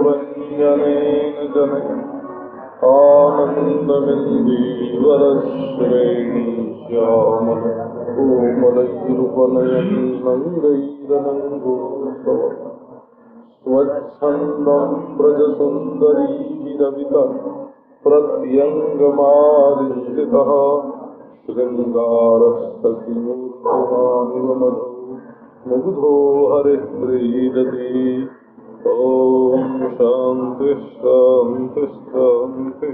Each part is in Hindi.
विश्वेशामनुरञ्जनेन जनयन् आनन्दमिन्दीवरश्रेणीश्यामल कोमलैरुपनयन्नङ्गैरनङ्गोत्सव स्वच्छन्दं व्रजसुन्दरीभिरवितं प्रत्यङ्गमालिङ्गितः शृङ्गारस्तकिमूर्तिमानिव मधु मुग्धो हरिः क्रीडति। ओम शांति शांति शांति।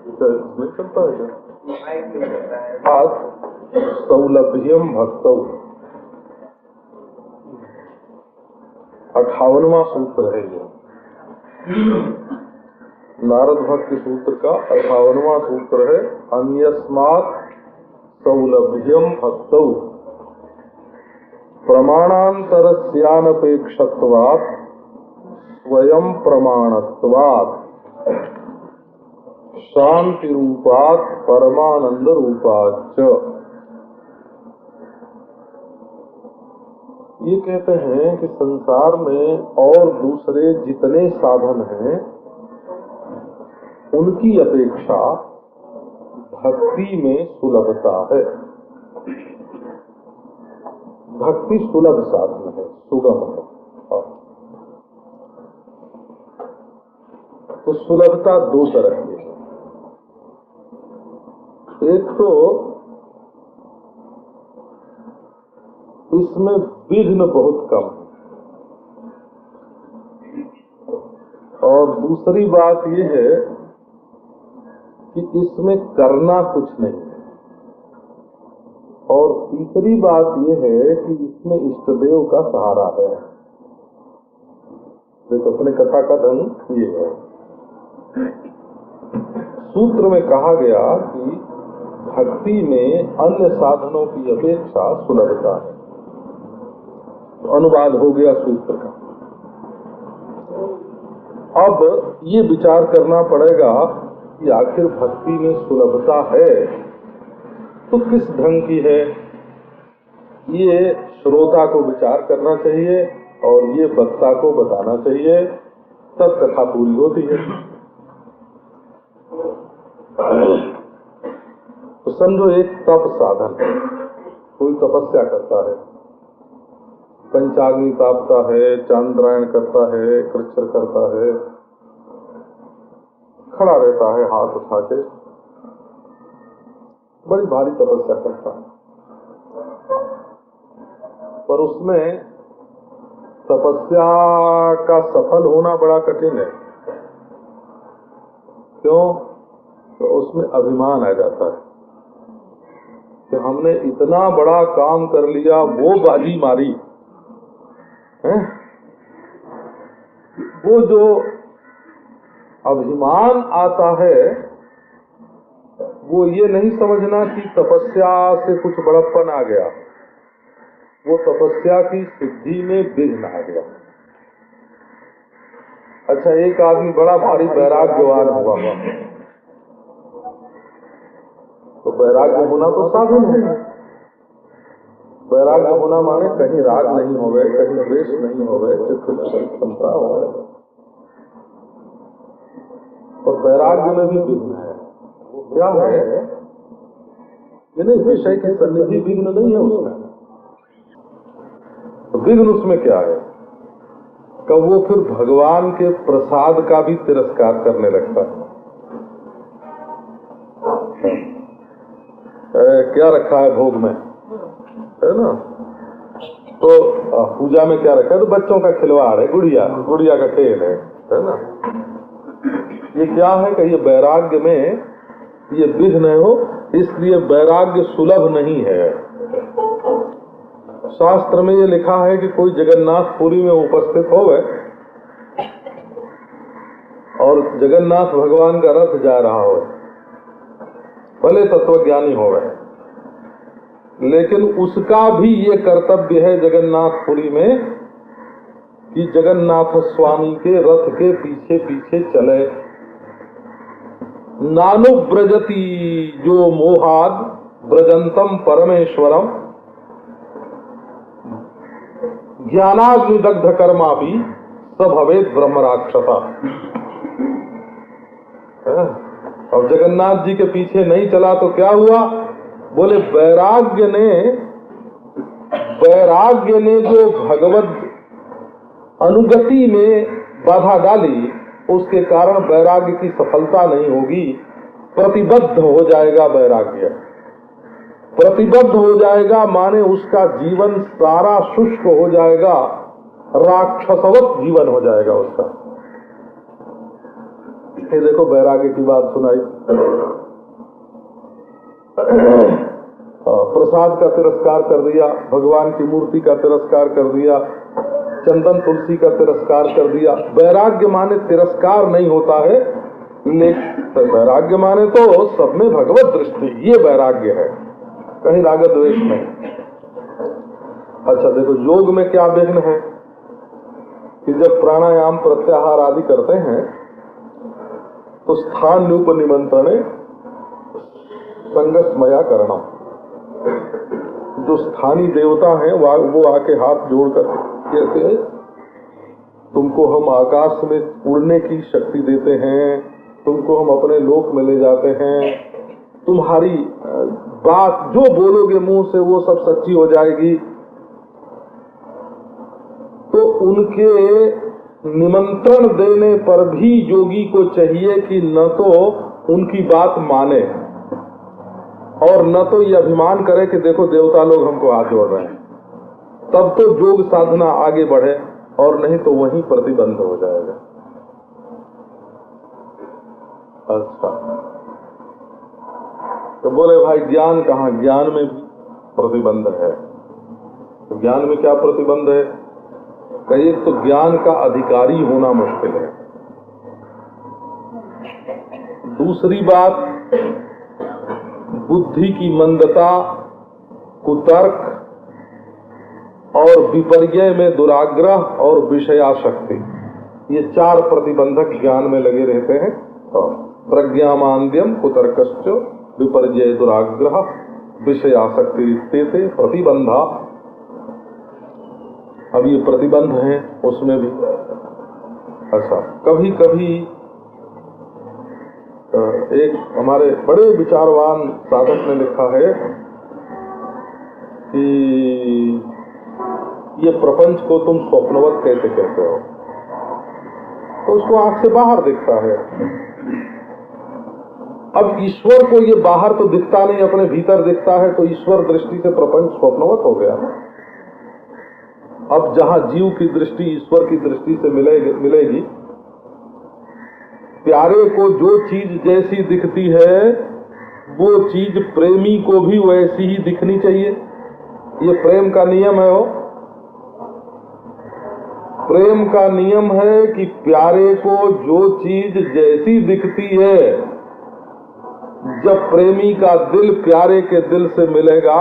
इसमें चलता है क्या? आज सौलभ्यम भक्तौ 58वां सूत्र है ये। नारद भक्ति सूत्र का 58वां सूत्र है। अन्यस्मात् सौलभ्यम भक्तौ प्रमाणांतरस्यानपेक्षत्वात् स्वयं प्रमाणत्वात् शांति रूपात् परमानंद रूपाच्च। ये कहते हैं कि संसार में और दूसरे जितने साधन हैं उनकी अपेक्षा भक्ति में सुलभता है। भक्ति सुलभ साधन है, सुगम है। तो सुलभता दो तरह की है। एक तो इसमें विघ्न बहुत कम है, और दूसरी बात ये है कि इसमें करना कुछ नहीं है, और तीसरी बात यह है कि इसमें इष्ट देव का सहारा है। देखो अपने कथा का ढंग ये है। सूत्र में कहा गया कि भक्ति में अन्य साधनों की अपेक्षा सुलभता है। तो अनुवाद हो गया सूत्र का। अब ये विचार करना पड़ेगा कि आखिर भक्ति में सुलभता है तो किस ढंग की है। ये श्रोता को विचार करना चाहिए और ये वक्ता को बताना चाहिए, तब कथा पूरी होती है। तो समझो एक तप साधन है, कोई तपस्या करता है, पंचाग्नि तापता है, चांद्रायण करता है, कृच्छ्र करता है, खड़ा रहता है हाथ उठा के, बड़ी भारी तपस्या करता है, पर उसमें तपस्या का सफल होना बड़ा कठिन है। क्यों? तो उसमें अभिमान आ जाता है कि हमने इतना बड़ा काम कर लिया, वो बाजी मारी है। वो जो अभिमान आता है वो ये नहीं समझना कि तपस्या से कुछ बड़प्पन आ गया, वो तपस्या की सिद्धि में विघ्न आ गया। अच्छा, एक आदमी बड़ा भारी वैराग्यवान हुआ, तो वैराग्य होना तो साधन है। वैराग्य होना माने कहीं राग नहीं होवे, कहीं द्वेष नहीं होवे, चित्त में क्षमता होवे। और वैराग्य में भी विघ्न है। क्या है? ये नहीं, विषय की सन्निधि विघ्न नहीं है उसमें। तो विघ्न उसमें क्या है? कब वो फिर भगवान के प्रसाद का भी तिरस्कार करने लगता है। क्या रखा है भोग में, है ना? तो पूजा में क्या रखा है? तो बच्चों का खिलवाड़ है, गुड़िया, गुड़िया का खेल है ना? ये क्या है कि ये वैराग्य में ये विघ्न हो, इसलिए वैराग्य सुलभ नहीं है। शास्त्र में ये लिखा है कि कोई जगन्नाथपुरी में उपस्थित होवे और जगन्नाथ भगवान का रथ जा रहा हो, भले तत्वज्ञानी होवे, लेकिन उसका भी ये कर्तव्य है जगन्नाथपुरी में कि जगन्नाथ स्वामी के रथ के पीछे पीछे चले। नानुव्रजति जो मोहाद ब्रजंतम परमेश्वरम ज्ञानाग्निदग्ध कर्मा भी सब भवेद ब्रह्म राक्षसा। अब जगन्नाथ जी के पीछे नहीं चला तो क्या हुआ? बोले वैराग्य ने जो भगवत अनुगति में बाधा डाली, उसके कारण वैराग्य की सफलता नहीं होगी। प्रतिबद्ध हो जाएगा वैराग्य, प्रतिबद्ध हो जाएगा माने उसका जीवन सारा शुष्क हो जाएगा, राक्षसवत जीवन हो जाएगा उसका। ये देखो वैराग्य की बात सुनाई। प्रसाद का तिरस्कार कर दिया, भगवान की मूर्ति का तिरस्कार कर दिया, चंदन तुलसी का तिरस्कार कर दिया। वैराग्य माने तिरस्कार नहीं होता है, लेकिन वैराग्य माने तो सब में भगवत दृष्टि, ये वैराग्य है, कहीं राग द्वेष नहीं। अच्छा देखो, योग में क्या विघ्न है कि जब प्राणायाम प्रत्याहार आदि करते हैं तो स्थान रूप निमंत्रणे संगस्मया करना। जो स्थानीय देवता हैं वो आके हाथ जोड़कर कहते हैं तुमको हम आकाश में उड़ने की शक्ति देते हैं, तुमको हम अपने लोक में ले जाते हैं, तुम्हारी बात जो बोलोगे मुंह से वो सब सच्ची हो जाएगी। तो उनके निमंत्रण देने पर भी योगी को चाहिए कि न तो उनकी बात माने और न तो ये अभिमान करे कि देखो देवता लोग हमको हाथ जोड़ रहे हैं, तब तो योग साधना आगे बढ़े, और नहीं तो वहीं प्रतिबंध हो जाएगा। अच्छा, तो बोले भाई ज्ञान कहाँ? ज्ञान में भी प्रतिबंध है। तो ज्ञान में क्या प्रतिबंध है? कहिए तो ज्ञान का अधिकारी होना मुश्किल है। दूसरी बात, बुद्धि की मंदता, कुतर्क और विपर्यय में दुराग्रह और विषयाशक्ति, ये चार प्रतिबंधक ज्ञान में लगे रहते हैं। प्रज्ञामान्द्यम कुतर्कश्च विपर्यय दुराग्रह विषयाशक्ति इत्येते प्रतिबंधा। अब ये प्रतिबंध हैं उसमें भी। अच्छा, कभी कभी एक हमारे बड़े विचारवान साधक ने लिखा है कि ये प्रपंच को तुम स्वप्नवत कैसे कहते हो? तो उसको आंख से बाहर दिखता है। अब ईश्वर को ये बाहर तो दिखता नहीं, अपने भीतर दिखता है, तो ईश्वर दृष्टि से प्रपंच स्वप्नवत हो गया। अब जहां जीव की दृष्टि ईश्वर की दृष्टि से मिलेगी, प्यारे को जो चीज जैसी दिखती है वो चीज प्रेमी को भी वैसी ही दिखनी चाहिए। ये प्रेम का नियम है। वो प्रेम का नियम है कि प्यारे को जो चीज जैसी दिखती है, जब प्रेमी का दिल प्यारे के दिल से मिलेगा,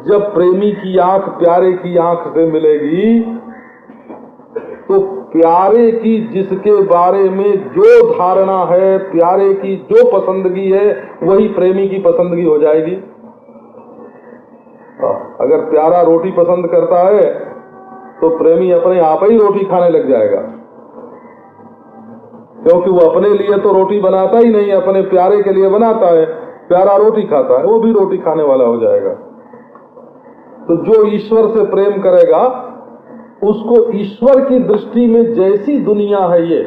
जब प्रेमी की आंख प्यारे की आंख से मिलेगी, तो प्यारे की जिसके बारे में जो धारणा है, प्यारे की जो पसंदगी है, वही प्रेमी की पसंदगी हो जाएगी। अगर प्यारा रोटी पसंद करता है तो प्रेमी अपने आप ही रोटी खाने लग जाएगा, क्योंकि वो अपने लिए तो रोटी बनाता ही नहीं, अपने प्यारे के लिए बनाता है। प्यारा रोटी खाता है, वो भी रोटी खाने वाला हो जाएगा। तो जो ईश्वर से प्रेम करेगा, उसको ईश्वर की दृष्टि में जैसी दुनिया है ये,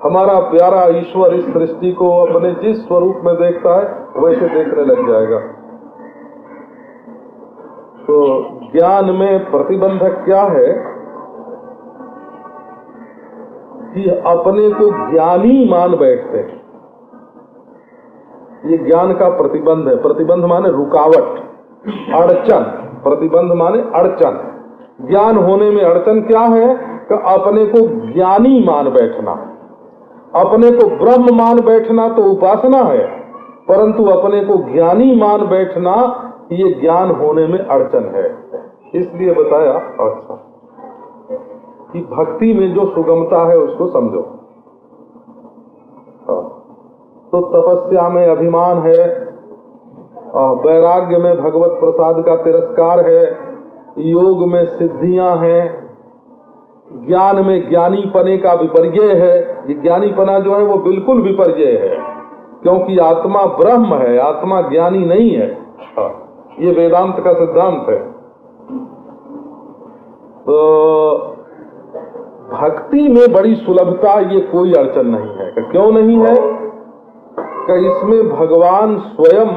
हमारा प्यारा ईश्वर इस सृष्टि को अपने जिस स्वरूप में देखता है वैसे देखने लग जाएगा। तो ज्ञान में प्रतिबंधक क्या है कि अपने को ज्ञानी मान बैठते हैं। ये ज्ञान का प्रतिबंध है। प्रतिबंध माने रुकावट, अड़चन। प्रतिबंध माने अड़चन। ज्ञान होने में अड़चन क्या है कि अपने को ज्ञानी मान बैठना। अपने को ब्रह्म मान बैठना तो उपासना है, परंतु अपने को ज्ञानी मान बैठना ये ज्ञान होने में अड़चन है। इसलिए बताया अच्छा कि भक्ति में जो सुगमता है उसको समझो। तो तपस्या में अभिमान है, वैराग्य में भगवत प्रसाद का तिरस्कार है, योग में सिद्धियां हैं, ज्ञान में ज्ञानीपने का विपर्यय है। ये ज्ञानीपना जो है वो बिल्कुल विपर्यय है, क्योंकि आत्मा ब्रह्म है, आत्मा ज्ञानी नहीं है। ये वेदांत का सिद्धांत है। तो भक्ति में बड़ी सुलभता, ये कोई अड़चन नहीं है। क्यों नहीं है? कि इसमें भगवान स्वयं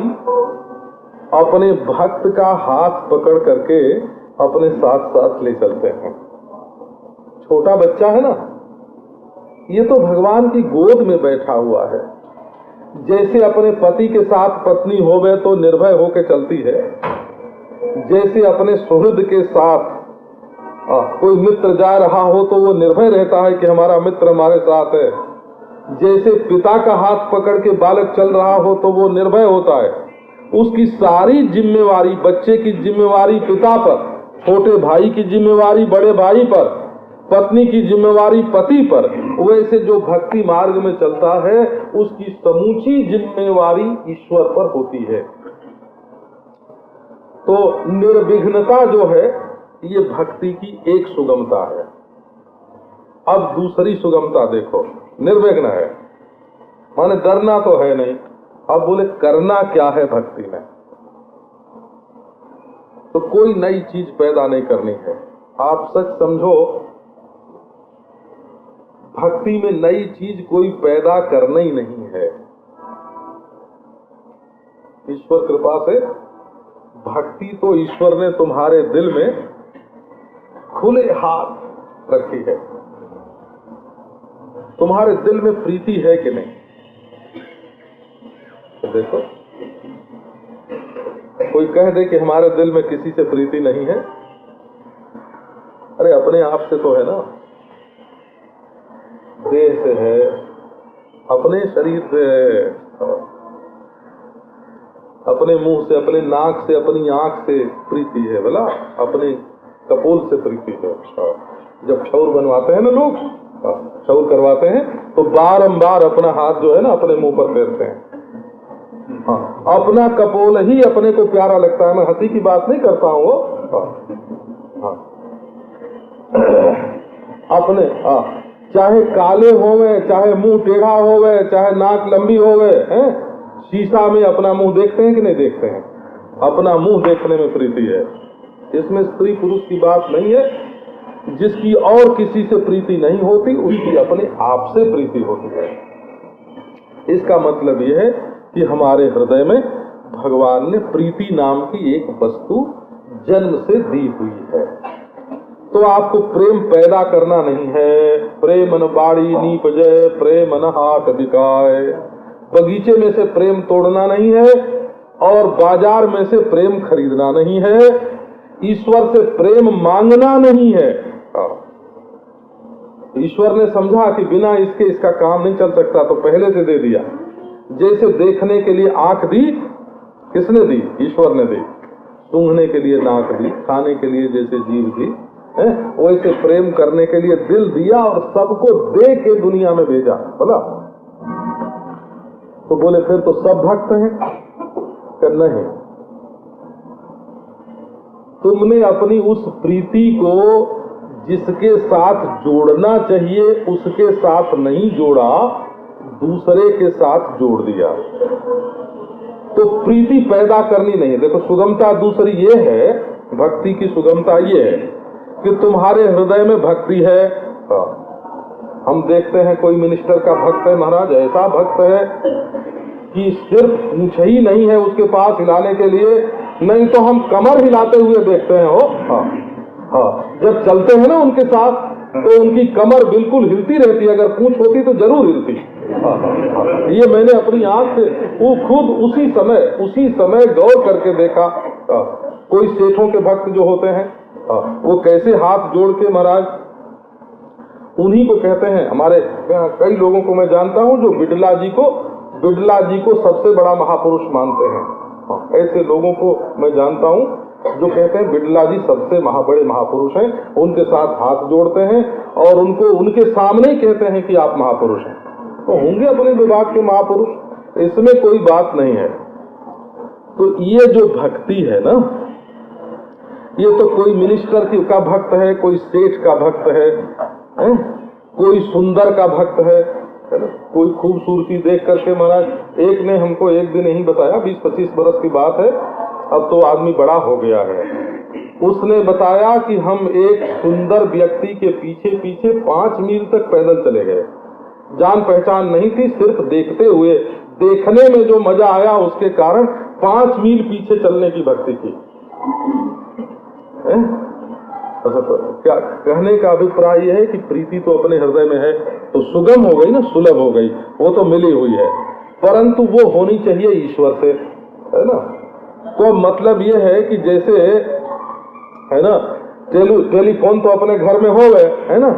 अपने भक्त का हाथ पकड़ करके अपने साथ साथ ले चलते हैं। छोटा बच्चा है ना, ये तो भगवान की गोद में बैठा हुआ है। जैसे अपने पति के साथ पत्नी होवे तो निर्भय होकर चलती है, जैसे अपने सुहृद के साथ कोई मित्र जा रहा हो तो वो निर्भय रहता है कि हमारा मित्र हमारे साथ है, जैसे पिता का हाथ पकड़ के बालक चल रहा हो तो वो निर्भय होता है। उसकी सारी जिम्मेवारी, बच्चे की जिम्मेवारी पिता पर, छोटे भाई की जिम्मेवारी बड़े भाई पर, पत्नी की जिम्मेवारी पति पर। वैसे जो भक्ति मार्ग में चलता है उसकी समूची जिम्मेवारी ईश्वर पर होती है। तो निर्विघ्नता जो है ये भक्ति की एक सुगमता है। अब दूसरी सुगमता देखो, निर्विघ्न है माने डरना तो है नहीं। अब बोले करना क्या है भक्ति में, तो कोई नई चीज पैदा नहीं करनी है। आप सच समझो, भक्ति में नई चीज कोई पैदा करना ही नहीं है। ईश्वर कृपा से भक्ति तो ईश्वर ने तुम्हारे दिल में खुले हाथ रखी है। तुम्हारे दिल में प्रीति है कि नहीं? तो देखो, कोई कह दे कि हमारे दिल में किसी से प्रीति नहीं है, अरे अपने आप से तो है ना, देह से है, अपने शरीर से है, अपने मुंह से, अपने नाक से, अपनी आंख से प्रीति है, बोला अपने कपोल से प्रीति है। जब क्षौर बनवाते हैं ना लोग, क्षौर करवाते हैं तो बारंबार अपना हाथ जो है ना अपने मुंह पर फेरते हैं। अपना कपोल ही अपने को प्यारा लगता है। मैं हंसी की बात नहीं करता हूँ, अपने चाहे काले होवे, चाहे मुंह टेढ़ा होवे, चाहे नाक लंबी होवे, शीशा में अपना मुंह देखते हैं कि नहीं देखते हैं? अपना मुंह देखने में प्रीति है। इसमें स्त्री पुरुष की बात नहीं है। जिसकी और किसी से प्रीति नहीं होती उसकी अपने आप से प्रीति होती है। इसका मतलब यह है कि हमारे हृदय में भगवान ने प्रीति नाम की एक वस्तु जन्म से दी हुई है। तो आपको प्रेम पैदा करना नहीं है। प्रेम न बाड़ी नीपजय, प्रेम न हाट बिकाए। बगीचे में से प्रेम तोड़ना नहीं है और बाजार में से प्रेम खरीदना नहीं है। ईश्वर से प्रेम मांगना नहीं है। ईश्वर ने समझा कि बिना इसके इसका काम नहीं चल सकता तो पहले से दे दिया। जैसे देखने के लिए आंख दी, किसने दी? ईश्वर ने दी। सूंघने के लिए नाक दी, खाने के लिए जैसे जीभ दी, वैसे प्रेम करने के लिए दिल दिया और सबको दे के दुनिया में भेजा। बोला तो बोले फिर तो सब भक्त हैं? कि नहीं, तुमने अपनी उस प्रीति को जिसके साथ जोड़ना चाहिए उसके साथ नहीं जोड़ा, दूसरे के साथ जोड़ दिया। तो प्रीति पैदा करनी नहीं। देखो सुगमता दूसरी ये है, भक्ति की सुगमता ये है कि तुम्हारे हृदय में भक्ति है। हम देखते हैं कोई मिनिस्टर का भक्त है, महाराज ऐसा भक्त है कि सिर्फ पूछ ही नहीं है उसके पास हिलाने के लिए, नहीं तो हम कमर हिलाते हुए देखते हैं। जब चलते हैं ना उनके साथ तो उनकी कमर बिल्कुल हिलती रहती है। अगर पूछ होती तो जरूर हिलती। ये मैंने अपनी आंख से वो खुद उसी समय गौर करके देखा। कोई सेठों के भक्त जो होते हैं वो कैसे हाथ जोड़ के महाराज, उन्हीं को कहते हैं। हमारे कई लोगों को मैं जानता हूँ जो बिड़ला जी को सबसे बड़ा महापुरुष मानते हैं। ऐसे लोगों को मैं जानता हूँ जो कहते हैं बिड़ला जी सबसे बड़े महापुरुष हैं, उनके साथ हाथ जोड़ते हैं और उनको उनके सामने ही कहते हैं कि आप महापुरुष हैं, तो होंगे अपने विभाग के महापुरुष, इसमें कोई बात नहीं है। तो ये जो भक्ति है ना, ये तो कोई मिनिस्टर का भक्त है, कोई सेठ का भक्त है, कोई सुंदर का भक्त है ना? कोई खूबसूरती देख करके महाराज एक ने हमको एक दिन यही बताया, 20-25 बरस की बात है, अब तो आदमी बड़ा हो गया है, उसने बताया कि हम एक सुंदर व्यक्ति के पीछे पीछे 5 मील तक पैदल चले गए, जान पहचान नहीं थी, सिर्फ देखते हुए, देखने में जो मजा आया उसके कारण 5 मील पीछे चलने की भक्ति की। क्या कहने का अभिप्राय यह है कि प्रीति तो अपने हृदय में है, तो सुगम हो गई ना, सुलभ हो गई, वो तो मिली हुई है, परंतु वो होनी चाहिए ईश्वर से, है ना। तो मतलब ये है कि जैसे है ना, टेलीफोन तो अपने घर में हो गए, है ना,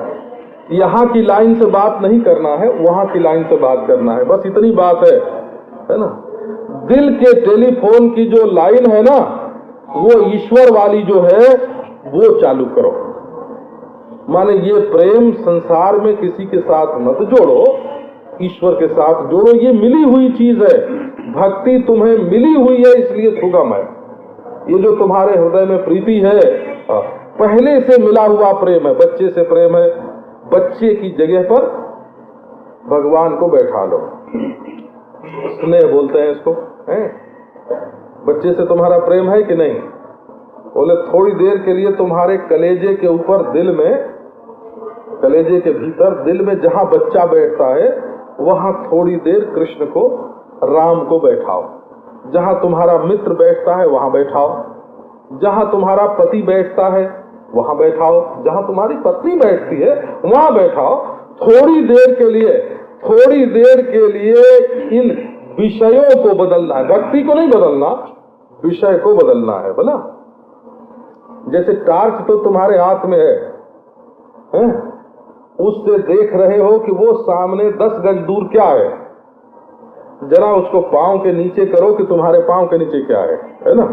यहाँ की लाइन से बात नहीं करना है, वहाँ की लाइन से बात करना है, बस इतनी बात है ना। दिल के टेलीफोन की जो लाइन है ना, वो ईश्वर वाली जो है वो चालू करो। माने ये प्रेम संसार में किसी के साथ मत जोड़ो, ईश्वर के साथ जोड़ो, ये मिली हुई चीज है, भक्ति तुम्हें मिली हुई है इसलिए सुगम है। ये जो तुम्हारे हृदय में प्रीति है पहले से मिला हुआ प्रेम है, बच्चे से प्रेम है, बच्चे की जगह पर भगवान को बैठा लो, स्नेह बोलते हैं इसको, है? बच्चे से तुम्हारा प्रेम है कि नहीं? बोले थोड़ी देर के लिए तुम्हारे कलेजे के ऊपर, दिल में, कलेजे के भीतर दिल में जहां बच्चा बैठता है वहां थोड़ी देर कृष्ण को, राम को बैठाओ, जहां तुम्हारा मित्र बैठता है वहां बैठाओ, जहां तुम्हारा पति बैठता है वहां बैठाओ, जहां तुम्हारी पत्नी बैठती है वहां बैठाओ, थोड़ी देर के लिए इन विषयों को बदलना है, भक्ति को नहीं बदलना, विषय को बदलना है। बोला जैसे टार्च तो तुम्हारे हाथ में है? उससे देख रहे हो कि वो सामने 10 गज दूर क्या है, जरा उसको पांव के नीचे करो कि तुम्हारे पांव के नीचे क्या है ना।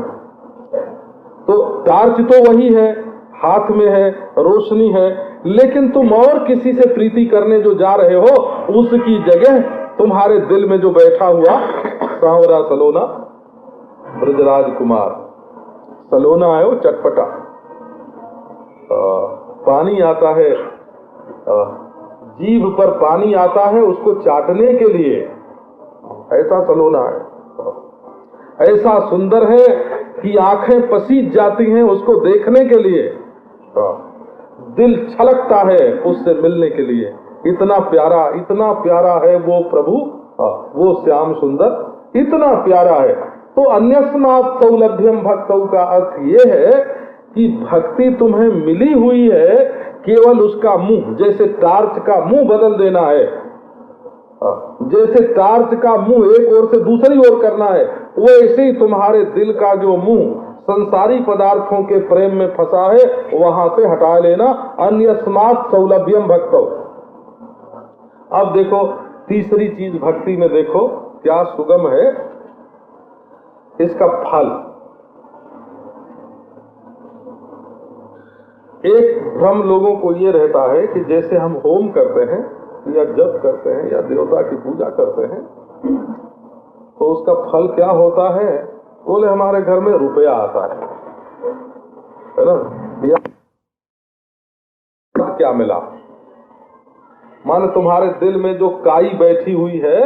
तो टार्च तो वही है, हाथ में है, रोशनी है, लेकिन तुम और किसी से प्रीति करने जो जा रहे हो उसकी जगह तुम्हारे दिल में जो बैठा हुआ सांवरा सलोना ब्रजराज कुमार, सलोना है वो चटपटा, पानी आता है, जीभ पर पानी आता है उसको चाटने के लिए, ऐसा सलोना है, ऐसा सुंदर है कि आंखें पसीज जाती हैं उसको देखने के लिए, दिल छलकता है उससे मिलने के लिए, इतना प्यारा है वो प्रभु, वो श्याम सुंदर इतना प्यारा है। तो अन्यस्मात् सौलभ्यम भक्तौ का अर्थ ये है कि भक्ति तुम्हें मिली हुई है, केवल उसका मुंह, जैसे टार्च का मुंह बदल देना है, जैसे टार्च का मुंह एक ओर से दूसरी ओर करना है, वो ऐसे ही तुम्हारे दिल का जो मुंह संसारी पदार्थों के प्रेम में फंसा है वहां से हटा लेना। अन्यस्मात् सौलभ्यम भक्तौ। अब देखो तीसरी चीज भक्ति में देखो क्या सुगम है, इसका फल। एक भ्रम लोगों को ये रहता है कि जैसे हम होम करते हैं या जप करते हैं या देवता की पूजा करते हैं तो उसका फल क्या होता है, बोले हमारे घर में रुपया आता है ना, या क्या मिला, माने तुम्हारे दिल में जो काई बैठी हुई है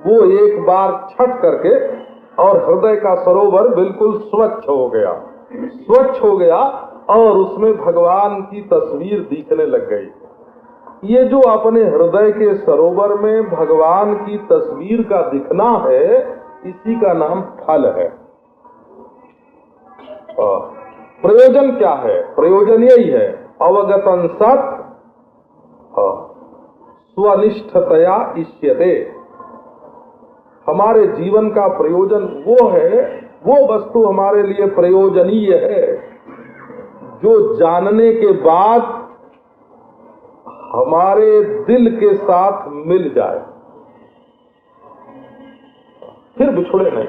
वो एक बार छट करके और हृदय का सरोवर बिल्कुल स्वच्छ हो गया और उसमें भगवान की तस्वीर दिखने लग गई। ये जो अपने हृदय के सरोवर में भगवान की तस्वीर का दिखना है, इसी का नाम फल है। प्रयोजन क्या है? प्रयोजन यही है, अवगतन सत् स्वनिष्ठतया इष्यते। हमारे जीवन का प्रयोजन वो है, वो वस्तु हमारे लिए प्रयोजनीय है जो जानने के बाद हमारे दिल के साथ मिल जाए, फिर बिछुड़े नहीं।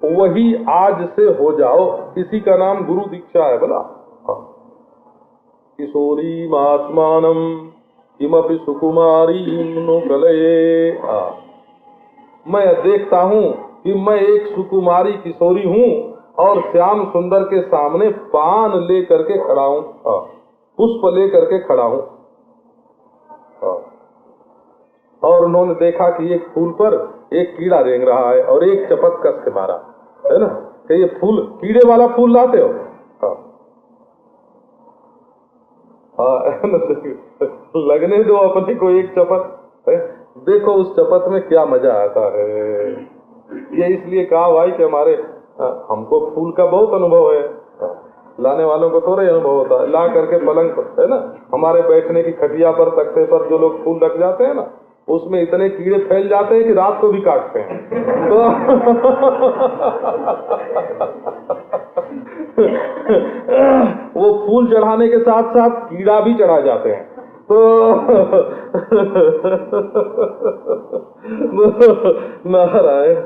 वही आज से हो जाओ, इसी का नाम गुरु दीक्षा है। बोला किशोरी मात्मानम किमपि सुकुमारी नु कलये। मैं देखता हूँ कि मैं एक सुकुमारी किशोरी हूँ और श्याम सुंदर के सामने पान ले करके खड़ा हूँ, पुष्प ले करके खड़ा हूँ। और उन्होंने देखा कि एक फूल पर एक कीड़ा रेंग रहा है और एक चपत कस के मारा, है ना, कि ये फूल कीड़े वाला फूल लाते हो। लगने दो अपने को एक चपत, देखो उस चपत में क्या मजा आता है। ये इसलिए कहा भाई कि हमारे हमको फूल का बहुत अनुभव है, लाने वालों को थोड़ा ही अनुभव होता है। ला करके पलंग पर, है ना, हमारे बैठने की खटिया पर, तख्ते पर जो लोग फूल रख जाते हैं ना, उसमें इतने कीड़े फैल जाते हैं कि रात को भी काटते हैं। तो वो फूल चढ़ाने के साथ साथ कीड़ा भी चढ़ा जाते हैं। तो नारायण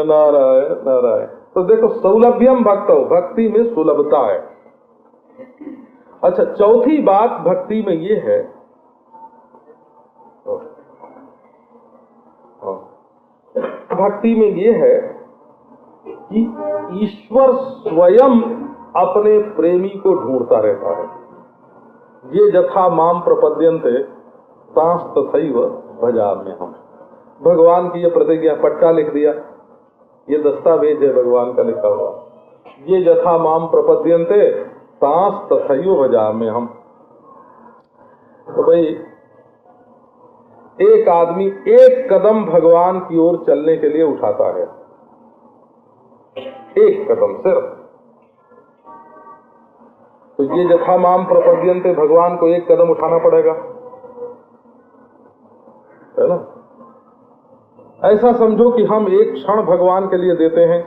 नारायण नारायण। तो देखो सौलभ्यम भक्तो, भक्ति में सुलभता है। अच्छा, चौथी बात भक्ति में ये है, भक्ति में ये है कि ईश्वर स्वयं अपने प्रेमी को ढूंढता रहता है। ये यथा माम प्रपद्यन्ते तांस तथैव भजाम्यहम् हम। भगवान की ये प्रतिज्ञा, पट्टा लिख दिया, ये दस्तावेज है भगवान का लिखा हुआ। ये यथा माम प्रपद्यन्ते तांस तथैव भजाम्यहम् हम। तो भाई एक आदमी एक कदम भगवान की ओर चलने के लिए उठाता है, एक कदम सिर्फ, तो ये यथा माम प्रपद्यन्ते, भगवान को एक कदम उठाना पड़ेगा, है ना। ऐसा समझो कि हम एक क्षण भगवान के लिए देते हैं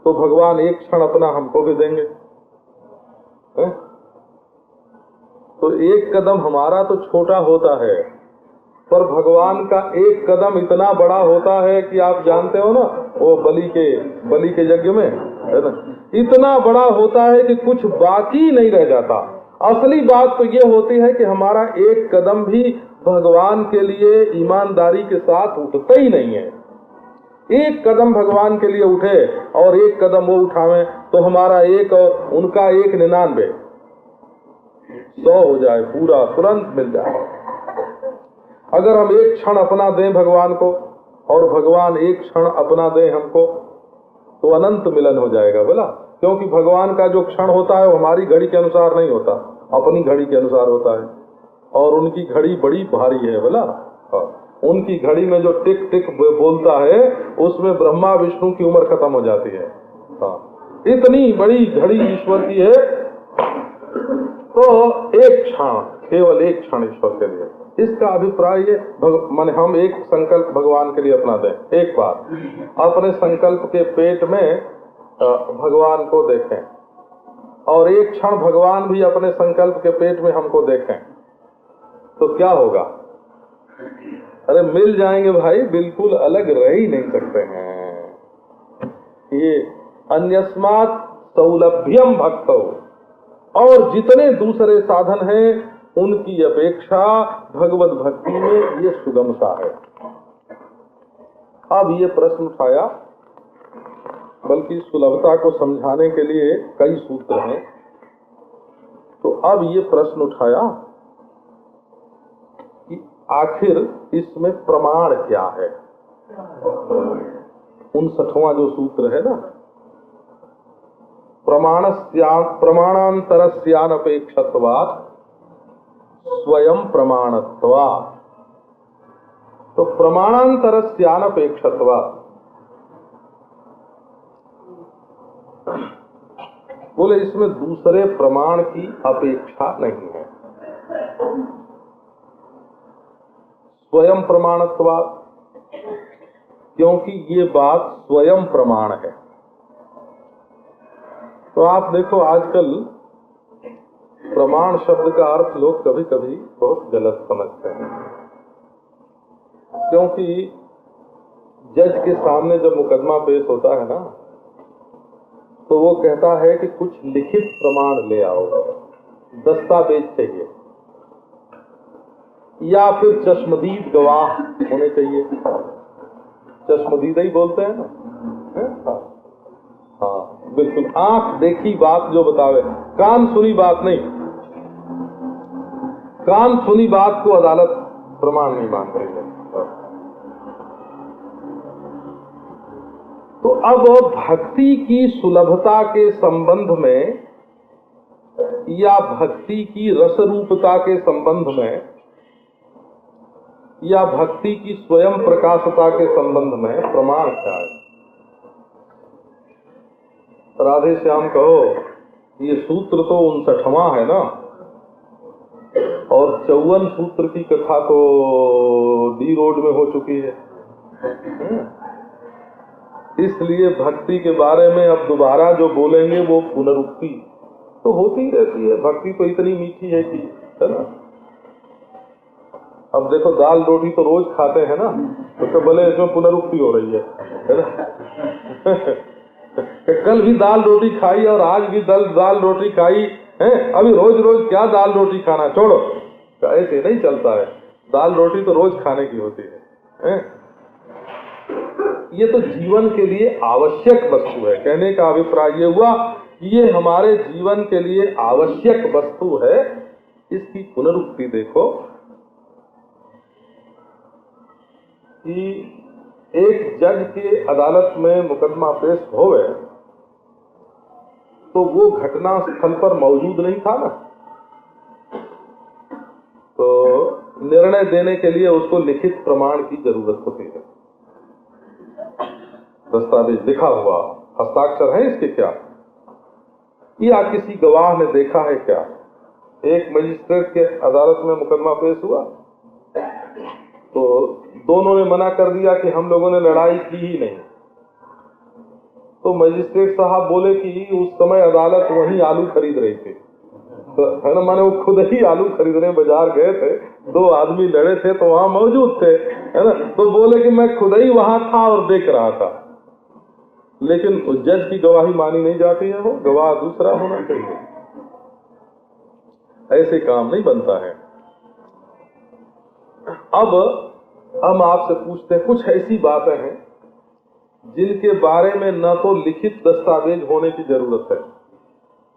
तो भगवान एक क्षण अपना हमको भी देंगे, है? तो एक कदम हमारा तो छोटा होता है, पर भगवान का एक कदम इतना बड़ा होता है कि आप जानते हो ना, वो बलि के यज्ञ में, है ना, इतना बड़ा होता है कि कुछ बाकी नहीं रह जाता। असली बात तो ये होती है कि हमारा एक कदम भी भगवान के लिए ईमानदारी के साथ उठता ही नहीं है। एक कदम भगवान के लिए उठे और एक कदम वो उठावे तो हमारा एक और उनका 199 100 हो जाए, पूरा तुरंत मिल जाए। अगर हम एक क्षण अपना दें भगवान को और भगवान एक क्षण अपना दें हमको, तो अनंत मिलन हो जाएगा। बोला, क्योंकि भगवान का जो क्षण होता है वो हमारी घड़ी के अनुसार नहीं होता, अपनी घड़ी के अनुसार होता है, और उनकी घड़ी बड़ी भारी है। बोला, उनकी घड़ी में जो टिक टिक बोलता है उसमें ब्रह्मा विष्णु की उम्र खत्म हो जाती है। इतनी बड़ी घड़ी ईश्वर की है। तो एक क्षण, केवल एक क्षण ईश्वर के लिए, इसका अभिप्राय ये माने हम एक संकल्प भगवान के लिए अपना दें, एक बार अपने संकल्प के पेट में भगवान को देखें और एक क्षण भगवान भी अपने संकल्प के पेट में हमको देखें, तो क्या होगा? अरे मिल जाएंगे भाई, बिल्कुल अलग रह ही नहीं सकते हैं। ये अन्यस्मात् सौलभ्यम भक्तो, और जितने दूसरे साधन हैं उनकी अपेक्षा भगवत भक्ति में ये सुगमता है। अब ये प्रश्न उठाया, बल्कि सुलभता को समझाने के लिए कई सूत्र हैं, तो अब ये प्रश्न उठाया कि आखिर इसमें प्रमाण क्या है। 59वां जो सूत्र है ना, प्रमाणांतरस्यानपेक्षत्वात् स्वयं प्रमाणत्वात्। तो प्रमाणांतरस्यानपेक्षत्वात्, बोले इसमें दूसरे प्रमाण की अपेक्षा नहीं है। स्वयं प्रमाणत्वात्, क्योंकि ये बात स्वयं प्रमाण है। तो आप देखो आजकल प्रमाण शब्द का अर्थ लोग कभी कभी बहुत गलत समझते हैं, क्योंकि जज के सामने जब मुकदमा पेश होता है ना, तो वो कहता है कि कुछ लिखित प्रमाण ले आओ, दस्तावेज चाहिए, या फिर चश्मदीद गवाह होने चाहिए। चश्मदीद ही बोलते हैं ना। हाँ बिल्कुल, आंख देखी बात जो बतावे, कान सुनी बात नहीं। कान सुनी बात को अदालत प्रमाण नहीं मान रही है। तो अब भक्ति की सुलभता के संबंध में या भक्ति की रस रूपता के संबंध में या भक्ति की स्वयं प्रकाशता के संबंध में प्रमाण क्या है? राधे श्याम कहो, ये सूत्र तो 59वां है ना, और 54 सूत्र की कथा तो डी रोड में हो चुकी है। इसलिए भक्ति के बारे में अब दोबारा जो बोलेंगे वो पुनरुक्ति तो होती ही रहती है। भक्ति तो इतनी मीठी है कि, है ना। अब देखो, दाल रोटी तो रोज खाते हैं ना, तो भले इसमें पुनरुक्ति हो रही है ना। कल भी दाल रोटी खाई और आज भी दाल रोटी खाई है, अभी रोज रोज क्या दाल रोटी खाना, छोड़ो। ऐसे नहीं चलता है, दाल रोटी तो रोज खाने की होती है। ये तो जीवन के लिए आवश्यक वस्तु है। कहने का अभिप्राय ये हुआ कि ये हमारे जीवन के लिए आवश्यक वस्तु है। इसकी पुनरुक्ति देखो कि एक जज के अदालत में मुकदमा पेश होवे तो वो घटना स्थल पर मौजूद नहीं था ना, तो निर्णय देने के लिए उसको लिखित प्रमाण की जरूरत होती है। दस्तावेज लिखा हुआ, हस्ताक्षर है इसके क्या, या किसी गवाह ने देखा है क्या? एक मजिस्ट्रेट के अदालत में मुकदमा पेश हुआ तो दोनों ने मना कर दिया कि हम लोगों ने लड़ाई की ही नहीं। तो मजिस्ट्रेट साहब बोले कि उस समय अदालत वहीं आलू खरीद रही थी, तो है ना, माने वो खुद ही आलू खरीदने बाजार गए थे, दो आदमी लड़े थे तो वहां मौजूद थे, है ना। तो बोले कि मैं खुद ही वहां था और देख रहा था। लेकिन जज की गवाही मानी नहीं जाती है, वो गवाह दूसरा होना चाहिए। ऐसे काम नहीं बनता है। अब हम आपसे पूछते हैं, कुछ ऐसी बातें हैं जिनके बारे में न तो लिखित दस्तावेज होने की जरूरत है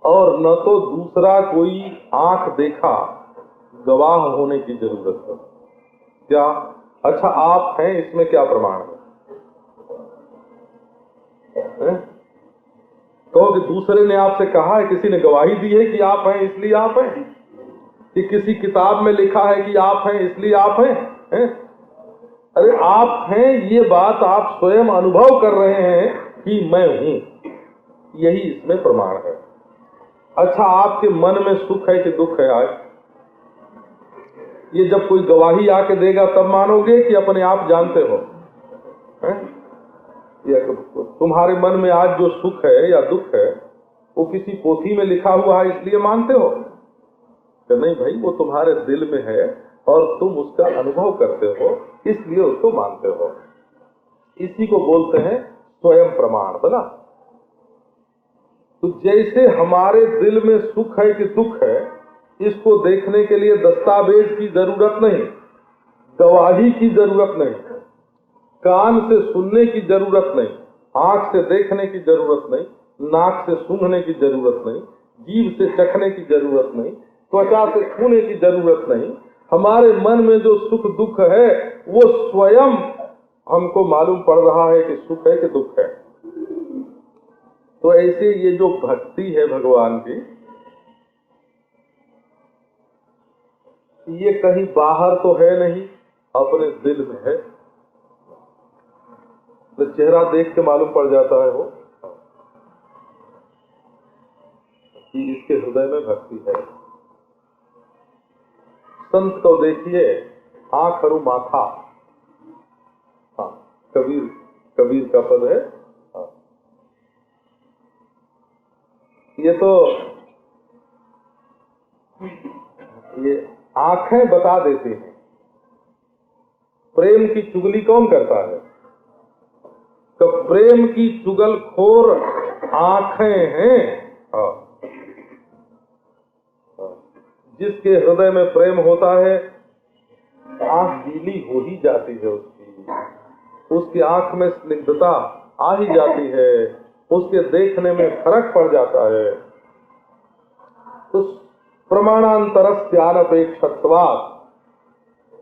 और न तो दूसरा कोई आंख देखा गवाह होने की जरूरत है। क्या? अच्छा, आप हैं, इसमें क्या प्रमाण है? कहो कि दूसरे ने आपसे कहा है, किसी ने गवाही दी है कि आप हैं इसलिए आप हैं, कि किसी किताब में लिखा है कि आप हैं इसलिए आप हैं? अरे आप हैं, ये बात आप स्वयं अनुभव कर रहे हैं कि मैं हूं, यही इसमें प्रमाण है। अच्छा, आपके मन में सुख है कि दुख है? आज ये जब कोई गवाही आके देगा तब मानोगे कि अपने आप जानते हो? तुम्हारे मन में आज जो सुख है या दुख है वो किसी पोथी में लिखा हुआ है इसलिए मानते हो? कि नहीं भाई, वो तुम्हारे दिल में है और तुम उसका अनुभव करते हो इसलिए उसको मानते हो। इसी को बोलते हैं स्वयं प्रमाण, बना। तो जैसे हमारे दिल में सुख है कि दुख है, इसको देखने के लिए दस्तावेज की जरूरत नहीं, गवाही की जरूरत नहीं, कान से सुनने की जरूरत नहीं, आंख से देखने की जरूरत नहीं, नाक से सूंघने की जरूरत नहीं, जीभ से चखने की जरूरत नहीं, त्वचा से छूने की जरूरत नहीं। हमारे मन में जो सुख दुख है वो स्वयं हमको मालूम पड़ रहा है कि सुख है कि दुख है। तो ऐसे ये जो भक्ति है भगवान की, ये कहीं बाहर तो है नहीं, अपने दिल में है। तो चेहरा देख के मालूम पड़ जाता है वो कि इसके हृदय में भक्ति है। संत को देखिए, आंख और माथा, हाँ, कबीर का पद है। हाँ। ये तो ये आंखें बता देती हैं। प्रेम की चुगली कौन करता है? कि प्रेम की चुगलखोर आंखें हैं। जिसके हृदय में प्रेम होता है आंख गीली हो ही जाती है, उसकी आंख में स्निग्धता आ ही जाती है, उसके देखने में फर्क पड़ जाता है। तो प्रमाणांतरस्यानपेक्षत्वात्,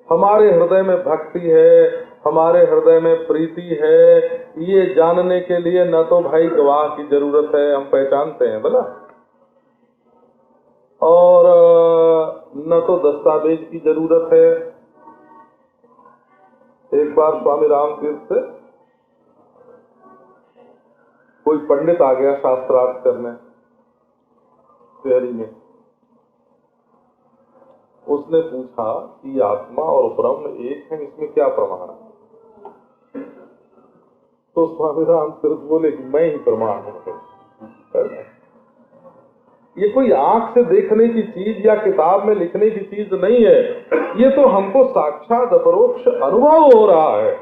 हमारे हृदय में भक्ति है, हमारे हृदय में प्रीति है, ये जानने के लिए न तो भाई गवाह की जरूरत है, हम पहचानते हैं बोला, और न तो दस्तावेज की जरूरत है। एक बार स्वामी रामतीर्थ से कोई पंडित आ गया शास्त्रार्थ करने शहरी में। उसने पूछा कि आत्मा और ब्रह्म एक है, इसमें क्या प्रमाण है? तो स्वामी रामतीर्थ बोले कि मैं ही प्रमाण हूं। ये कोई आंख से देखने की चीज या किताब में लिखने की चीज नहीं है, ये तो हमको साक्षात अपरोक्ष अनुभव हो रहा है।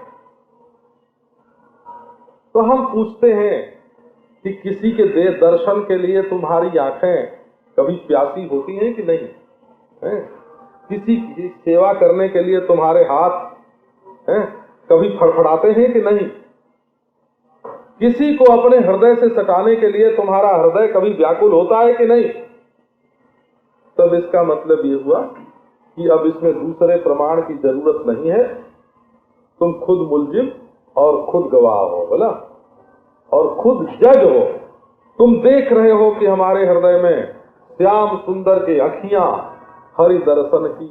तो हम पूछते हैं कि किसी के दर्शन के लिए तुम्हारी आंखें कभी प्यासी होती हैं कि नहीं है? किसी की सेवा करने के लिए तुम्हारे हाथ कभी फड़फड़ाते हैं कि नहीं? किसी को अपने हृदय से सटाने के लिए तुम्हारा हृदय कभी व्याकुल होता है कि नहीं? तब इसका मतलब ये हुआ कि अब इसमें दूसरे प्रमाण की जरूरत नहीं है, तुम खुद मुलजिम और खुद गवाह हो बोला, और खुद जज हो। तुम देख रहे हो कि हमारे हृदय में श्याम सुंदर के अखियां हरि दर्शन की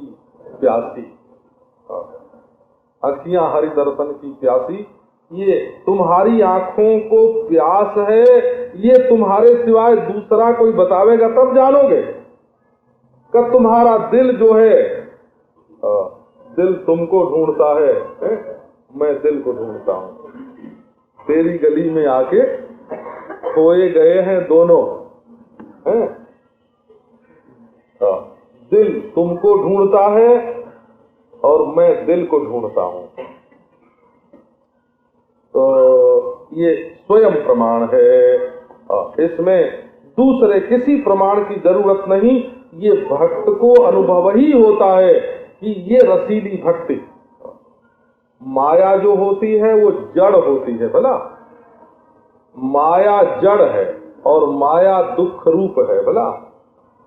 प्यासी, अखियां हरि दर्शन की प्यासी, ये तुम्हारी आंखों को प्यास है, ये तुम्हारे सिवाय दूसरा कोई बतावेगा तब जानोगे। कि तुम्हारा दिल जो है, दिल तुमको ढूंढता है, मैं दिल को ढूंढता हूं। तेरी गली में आके खोए गए हैं दोनों, दिल तुमको ढूंढता है और मैं दिल को ढूंढता हूं। तो ये स्वयं प्रमाण है, इसमें दूसरे किसी प्रमाण की जरूरत नहीं। ये भक्त को अनुभव ही होता है कि ये रसीली भक्ति। माया जो होती है वो जड़ होती है भला, माया जड़ है और माया दुख रूप है भला।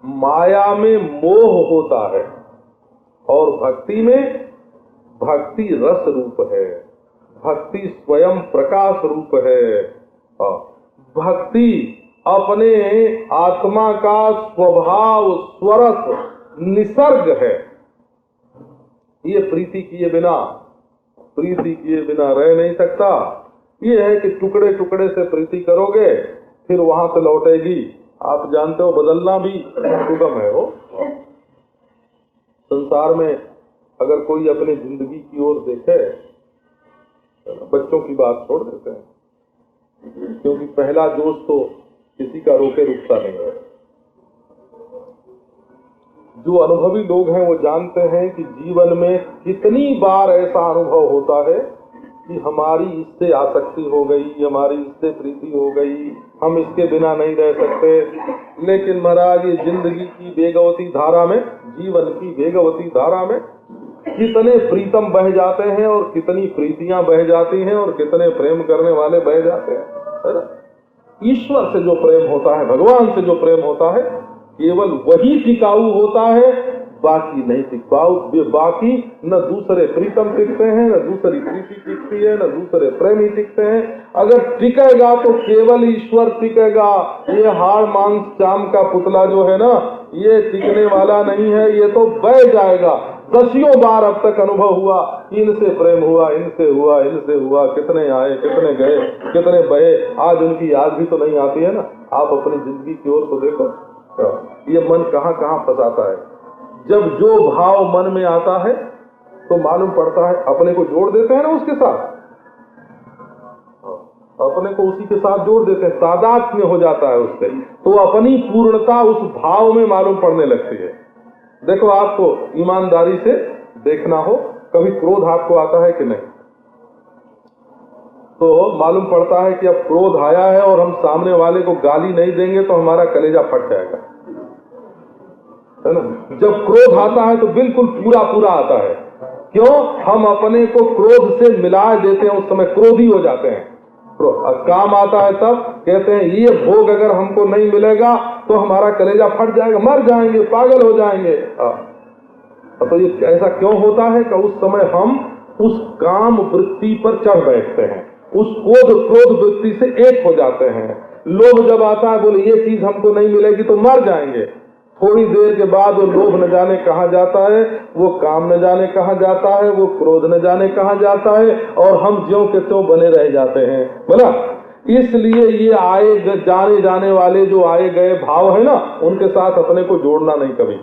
माया में मोह होता है और भक्ति में भक्ति रस रूप है, भक्ति स्वयं प्रकाश रूप है। भक्ति अपने आत्मा का स्वभाव स्वरस निसर्ग है। ये प्रीति किए बिना रह नहीं सकता। ये है कि टुकड़े टुकड़े से प्रीति करोगे फिर वहां से लौटेगी। आप जानते हो बदलना भी सुगम है। वो संसार में अगर कोई अपनी जिंदगी की ओर देखे, बच्चों की बात छोड़ देते हैं, क्योंकि पहला जोश तो किसी का रोके रुकता नहीं है। जो अनुभवी लोग हैं वो जानते हैं कि जीवन में कितनी बार ऐसा अनुभव होता है कि हमारी इससे आसक्ति हो गई, हमारी इससे प्रीति हो गई, हम इसके बिना नहीं रह सकते। लेकिन महाराज ये जिंदगी की वेगवती धारा में, जीवन की वेगवती धारा में कितने प्रीतम बह जाते हैं और कितनी प्रीतियां बह जाती हैं और कितने प्रेम करने वाले बह जाते हैं, है ना? ईश्वर से जो प्रेम होता है, भगवान से जो प्रेम होता है, केवल वही टिकाऊ होता है, बाकी नहीं टिकाऊ। बाकी न दूसरे प्रीतम टिकते हैं, न दूसरी प्रीति टिकती है, न दूसरे प्रेमी टिकते हैं। अगर टिकेगा तो केवल ईश्वर टिकेगा। ये हाड़ मांस चाम का पुतला जो है ना, ये टिकने वाला नहीं है, ये तो बह जाएगा। दसियों बार अब तक अनुभव हुआ, इनसे प्रेम हुआ, इनसे हुआ, इनसे हुआ, कितने आए, कितने गए, कितने बहे, आज उनकी याद भी तो नहीं आती है ना। आप अपनी जिंदगी की ओर तो देखो, ये मन कहाँ कहाँ फंसाता है। जब जो भाव मन में आता है तो मालूम पड़ता है, अपने को जोड़ देते हैं ना उसके साथ, अपने को उसी के साथ जोड़ देते हैं, तादात्म्य हो जाता है उससे, तो अपनी पूर्णता उस भाव में मालूम पड़ने लगती है। देखो, आपको ईमानदारी से देखना हो, कभी क्रोध आपको आता है कि नहीं? तो मालूम पड़ता है कि अब क्रोध आया है और हम सामने वाले को गाली नहीं देंगे तो हमारा कलेजा फट जाएगा, है ना। जब क्रोध आता है तो बिल्कुल पूरा पूरा आता है। क्यों? हम अपने को क्रोध से मिला देते हैं, उस समय क्रोधी हो जाते हैं। काम आता है तब कहते हैं ये भोग अगर हमको नहीं मिलेगा तो हमारा कलेजा फट जाएगा, मर जाएंगे, पागल हो जाएंगे। तो ये ऐसा क्यों होता है कि उस समय हम उस काम वृत्ति पर चढ़ बैठते हैं, उस क्रोध वृत्ति से एक हो जाते हैं। लोभ जब आता है, बोले ये चीज हमको नहीं मिलेगी तो मर जाएंगे। थोड़ी देर के बाद वो लोभ न जाने कहाँ जाता है, वो काम न जाने कहाँ जाता है, वो क्रोध न जाने कहाँ जाता है, और हम ज्यों के त्यों बने रह जाते हैं, बोला। इसलिए ये आए जाने जाने वाले जो आए गए भाव है ना, उनके साथ अपने को जोड़ना नहीं। कभी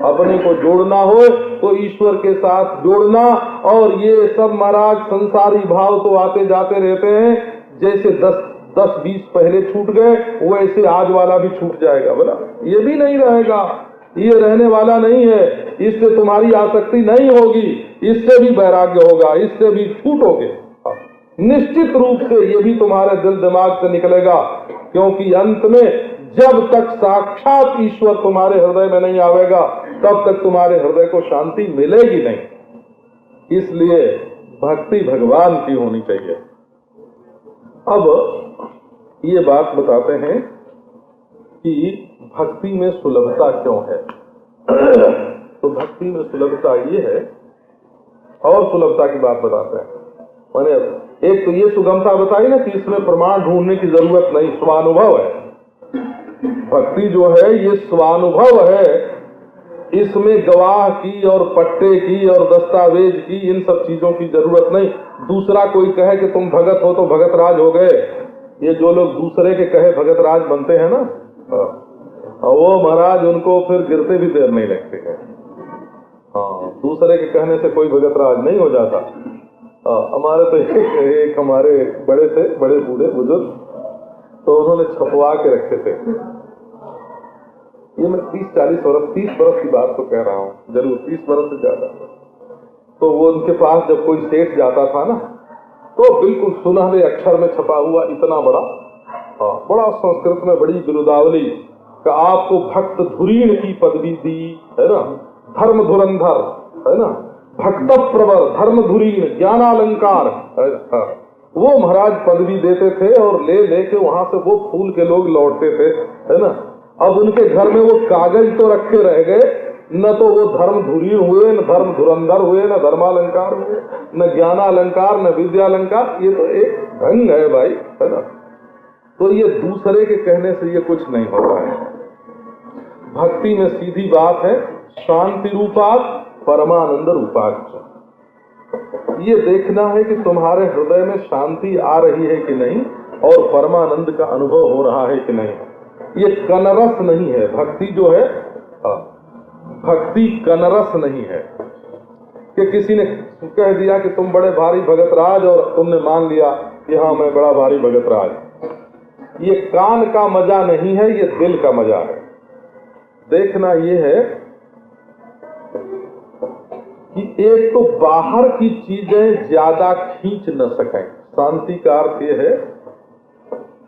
अपने को जोड़ना हो तो ईश्वर के साथ जोड़ना। और ये सब महाराज संसारी भाव तो आते जाते रहते हैं, जैसे 10-20 पहले छूट गए वैसे आज वाला भी छूट जाएगा, बोला। ये भी नहीं रहेगा, ये रहने वाला नहीं है। इससे तुम्हारी आसक्ति नहीं होगी, इससे भी वैराग्य होगा, इससे भी छूटोगे निश्चित रूप से। ये भी तुम्हारे दिल दिमाग से निकलेगा, क्योंकि अंत में जब तक साक्षात ईश्वर तुम्हारे हृदय में नहीं आवेगा तब तक तुम्हारे हृदय को शांति मिलेगी नहीं। इसलिए भक्ति भगवान की होनी चाहिए। अब ये बात बताते हैं कि भक्ति में सुलभता क्यों है। तो भक्ति में सुलभता ये है, और सुलभता की बात बताते हैं। मैंने एक तो ये सुगमता बताई ना कि इसमें प्रमाण ढूंढने की जरूरत नहीं, स्वानुभव है। भक्ति जो है ये स्वानुभव है, इसमें गवाह की और पट्टे की और दस्तावेज की इन सब चीजों की जरूरत नहीं। दूसरा कोई कहे कि तुम भगत हो तो भगत राज हो गए, ये जो लोग दूसरे के कहे भगत राज बनते हैं ना, वो महाराज उनको फिर गिरते भी देर नहीं लगते हैं। हाँ, दूसरे के कहने से कोई भगत राज नहीं हो जाता। हमारे तो एक हमारे बड़े थे, बड़े बूढ़े बुजुर्ग, तो उन्होंने छपवा के रखे थे। ये मैं 30-40 वर्ष 30 वर्ष की बात तो कह रहा हूँ, जरूर 30 वर्ष से ज्यादा। तो वो उनके पास जब कोई सेठ जाता था ना, तो बिल्कुल सुनहरे अक्षर में छपा हुआ इतना बड़ा, बड़ा संस्कृत में बड़ी बिरुदावली का आपको भक्त धुरीण की पदवी दी, है ना, धर्म धुरंधर, है ना, भक्त प्रवर, धर्म धुरीण, ज्ञानालंकार, वो महाराज पदवी देते थे और ले लेके वहां से वो फूल के लोग लौटते थे, है ना। अब उनके घर में वो कागज तो रखे रह गए, न तो वो धर्म धुरीण हुए, न धर्म धुरंधर हुए, न धर्मालंकार हुए, न ज्ञानालंकार, न विद्यालंकार। ये तो एक ढंग है भाई, है ना। तो ये दूसरे के कहने से ये कुछ नहीं होता है। भक्ति में सीधी बात है, शांति रूपात परमानंद रूपात। ये देखना है कि तुम्हारे हृदय में शांति आ रही है कि नहीं, और परमानंद का अनुभव हो रहा है कि नहीं। ये कनरस नहीं है भक्ति जो है, भक्ति कनरस नहीं है कि किसी ने कह दिया कि तुम बड़े भारी भगत राज और तुमने मान लिया कि हाँ मैं बड़ा भारी भगत राज। ये कान का मजा नहीं है, ये दिल का मजा है। देखना ये है कि एक तो बाहर की चीजें ज्यादा खींच न सकें। शांति का अर्थ ये है,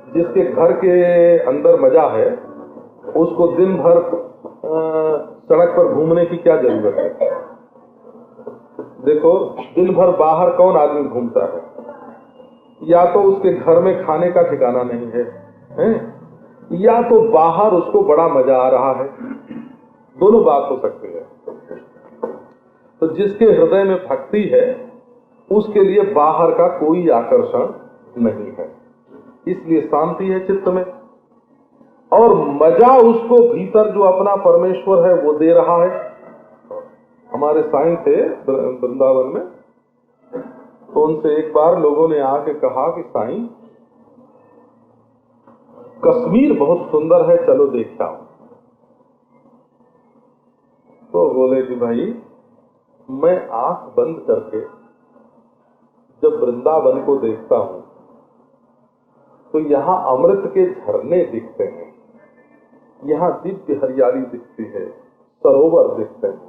जिसके घर के अंदर मजा है उसको दिन भर सड़क पर घूमने की क्या जरूरत है। देखो दिन भर बाहर कौन आदमी घूमता है, या तो उसके घर में खाने का ठिकाना नहीं है, या तो बाहर उसको बड़ा मजा आ रहा है। दोनों बात हो सकती है। तो जिसके हृदय में भक्ति है उसके लिए बाहर का कोई आकर्षण नहीं है, इसलिए शांति है चित्त में, और मजा उसको भीतर जो अपना परमेश्वर है वो दे रहा है। हमारे साईं थे वृंदावन में, तो उनसे एक बार लोगों ने आके कहा कि साईं कश्मीर बहुत सुंदर है, चलो देख आओ। तो बोले कि भाई मैं आंख बंद करके जब वृंदावन को देखता हूं तो यहाँ अमृत के झरने दिखते हैं, यहाँ दिव्य हरियाली दिखती है, सरोवर दिखते हैं,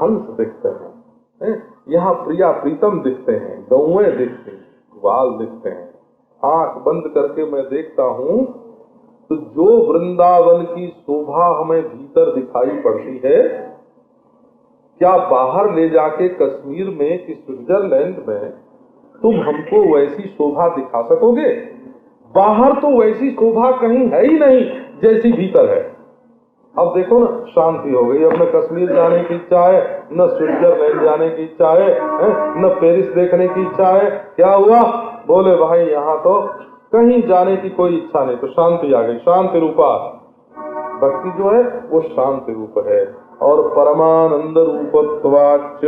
हंस दिखते हैं, यहाँ प्रिया प्रीतम दिखते हैं, गौएं दिखती हैं, ग्वाल दिखते हैं, आंख बंद करके मैं देखता हूँ तो जो वृंदावन की शोभा हमें भीतर दिखाई पड़ती है, क्या बाहर ले जाके कश्मीर में कि स्विट्जरलैंड में तुम हमको वैसी शोभा दिखा सकोगे? बाहर तो वैसी शोभा कहीं है ही नहीं जैसी भीतर है। अब देखो ना, शांति हो गई। अब न कश्मीर जाने की इच्छा है, न स्विट्जरलैंड जाने की इच्छा है, न पेरिस देखने की इच्छा है। क्या हुआ? बोले भाई यहाँ तो कहीं जाने की कोई इच्छा नहीं, तो शांति आ गई। शांति रूपा भक्ति जो है वो शांति रूप है। और परमानंद रूपत्वाच,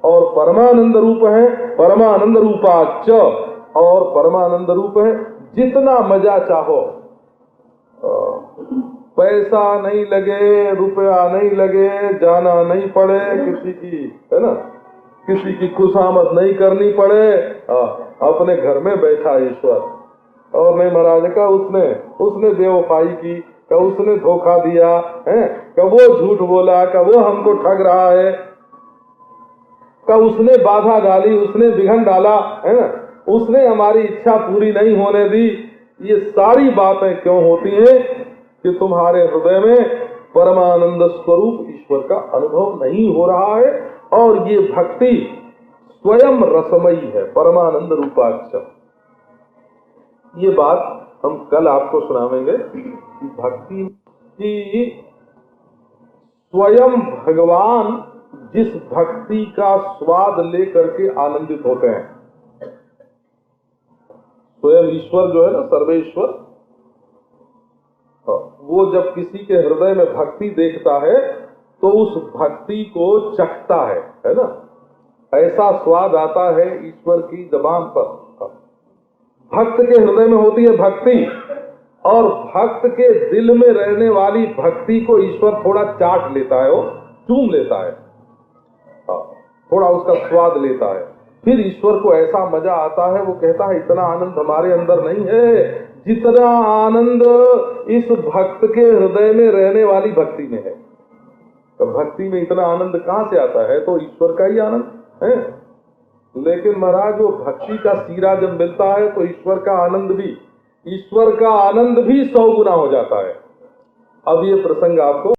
और परमानंद रूप है, परमानंद रूपाच, और परमानंद रूप है। जितना मजा चाहो, पैसा नहीं लगे, रुपया नहीं लगे, जाना नहीं पड़े किसी की, है ना, किसी की खुशामद नहीं करनी पड़े, अपने घर में बैठा ईश्वर। और नहीं महाराज का उसने बेवफाई की, का उसने धोखा दिया है, का वो झूठ बोला, का वो हमको ठग रहा है, का उसने बाधा डाली, उसने विघन डाला, है ना, उसने हमारी इच्छा पूरी नहीं होने दी। ये सारी बातें क्यों होती हैं? कि तुम्हारे हृदय में परमानंद स्वरूप ईश्वर का अनुभव नहीं हो रहा है। और ये भक्ति स्वयं रसमयी है, परमानंद रूपाक्ष। ये बात हम कल आपको सुनावेंगे कि भक्ति की स्वयं भगवान जिस भक्ति का स्वाद लेकर के आनंदित होते हैं, स्वयं ईश्वर जो है ना, सर्वेश्वर, वो जब किसी के हृदय में भक्ति देखता है तो उस भक्ति को चखता है ना। ऐसा स्वाद आता है ईश्वर की जबान पर। भक्त के हृदय में होती है भक्ति, और भक्त के दिल में रहने वाली भक्ति को ईश्वर थोड़ा चाट लेता है, वो चूम लेता है, थोड़ा उसका स्वाद लेता है। फिर ईश्वर को ऐसा मजा आता है, वो कहता है इतना आनंद हमारे अंदर नहीं है जितना आनंद इस भक्त के हृदय में रहने वाली भक्ति में है। तो भक्ति में इतना आनंद कहाँ से आता है? तो ईश्वर का ही आनंद है। लेकिन महाराज वो भक्ति का सीरा जब मिलता है तो ईश्वर का आनंद भी 100 गुना हो जाता है। अब ये प्रसंग आपको